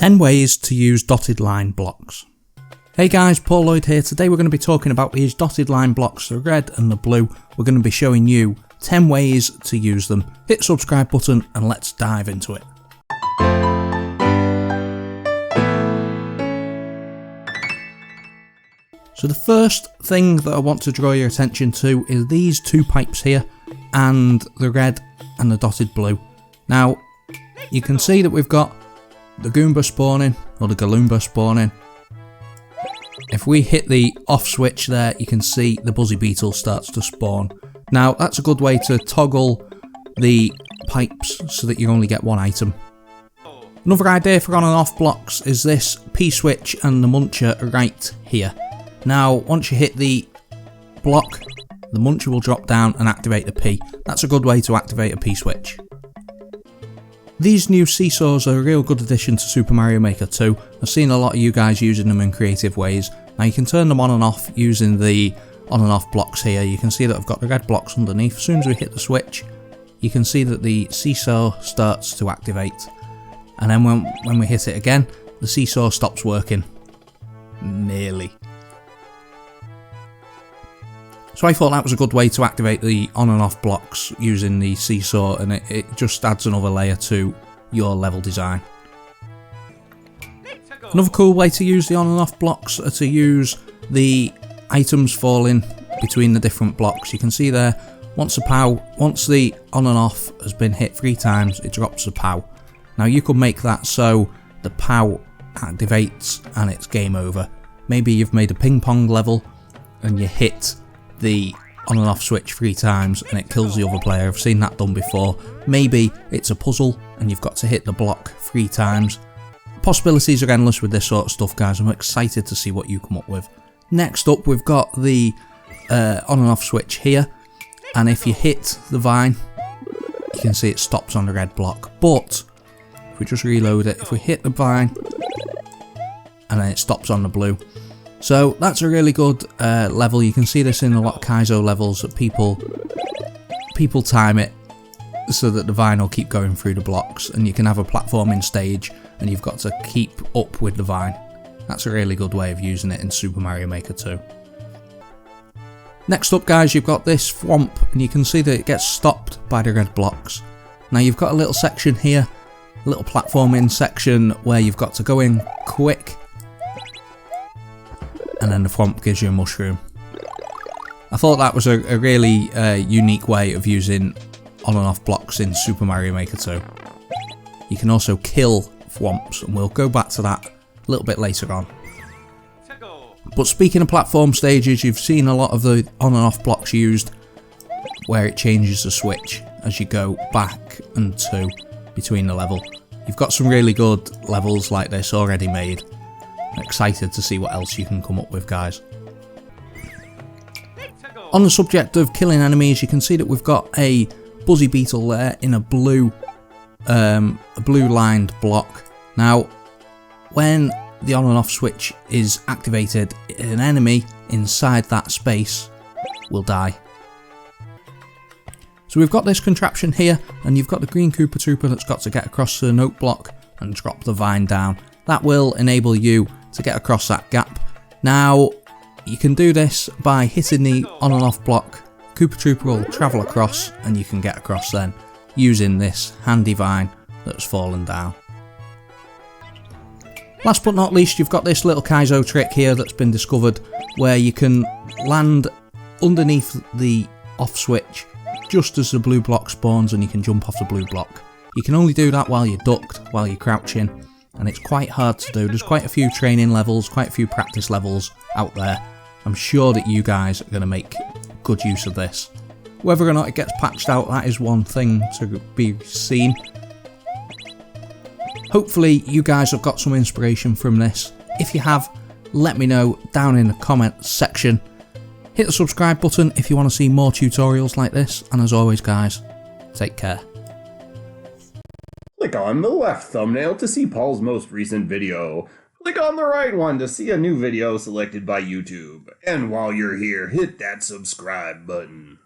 10 ways to use dotted line blocks. Hey guys, Paul Lloyd here. Today we're going to be talking about these dotted line blocks, the red and the blue. We're going to be showing you 10 ways to use them. Hit the subscribe button and let's dive into it. So the first thing that I want to draw your attention to is these two pipes here and the red and the dotted blue. Now you can see that we've got the Goomba spawning, or the Galoomba spawning. If we hit the off switch there, you can see the Buzzy Beetle starts to spawn. Now that's a good way to toggle the pipes so that you only get one item. Another idea for on and off blocks is this P switch and the muncher right here. Now once you hit the block, the muncher will drop down and activate the P. That's a good way to activate a P switch. These new seesaws are a real good addition to Super Mario Maker 2. I've seen a lot of you guys using them in creative ways. Now you can turn them on and off using the on and off blocks here. You can see that I've got the red blocks underneath. As soon as we hit the switch, you can see that the seesaw starts to activate. And then when we hit it again, the seesaw stops working. Nearly. So I thought that was a good way to activate the on and off blocks using the seesaw, and it just adds another layer to your level design. Another cool way to use the on and off blocks are to use the items falling between the different blocks. You can see there, once the on and off has been hit 3 times, it drops a POW. Now you could make that so the POW activates and it's game over. Maybe you've made a ping pong level and you hit the on and off switch 3 times and it kills the other player. I've seen that done before. Maybe it's a puzzle and you've got to hit the block 3 times. Possibilities are endless with this sort of stuff, guys. I'm excited to see what you come up with. Next up, we've got the on and off switch here, and if you hit the vine, you can see it stops on the red block. But if we just reload it, if we hit the vine and then it stops on the blue. So that's a really good level. You can see this in a lot of Kaizo levels that people time it so that the vine will keep going through the blocks, and you can have a platforming stage and you've got to keep up with the vine. That's a really good way of using it in Super Mario Maker 2. Next up, guys, you've got this thwomp, and you can see that it gets stopped by the red blocks. Now you've got a little section here, a little platforming section where you've got to go in quick, and then the thwomp gives you a mushroom. I thought that was a really unique way of using on and off blocks in Super Mario Maker 2. You can also kill thwomps, and we'll go back to that a little bit later on. But speaking of platform stages, you've seen a lot of the on and off blocks used where it changes the switch as you go back and to between the level. You've got some really good levels like this already made. I'm excited to see what else you can come up with, guys. On the subject of killing enemies, you can see that we've got a Buzzy Beetle there in a blue lined block. Now when the on and off switch is activated, an enemy inside that space will die. So we've got this contraption here, and you've got the green Koopa Troopa that's got to get across the note block and drop the vine down. That will enable you to get across that gap. Now you can do this by hitting the on and off block. Koopa Troopa will travel across and you can get across then using this handy vine that's fallen down. Last but not least, you've got this little Kaizo trick here that's been discovered where you can land underneath the off switch just as the blue block spawns, and you can jump off the blue block. You can only do that while you're ducked, while you're crouching, and it's quite hard to do. There's quite a few training levels, quite a few practice levels out there. I'm sure that you guys are going to make good use of this. Whether or not it gets patched out, that is one thing to be seen. Hopefully you guys have got some inspiration from this. If you have, let me know down in the comments section. Hit the subscribe button if you want to see more tutorials like this, and as always guys, take care. Click on the left thumbnail to see Paul's most recent video. Click on the right one to see a new video selected by YouTube. And while you're here, hit that subscribe button.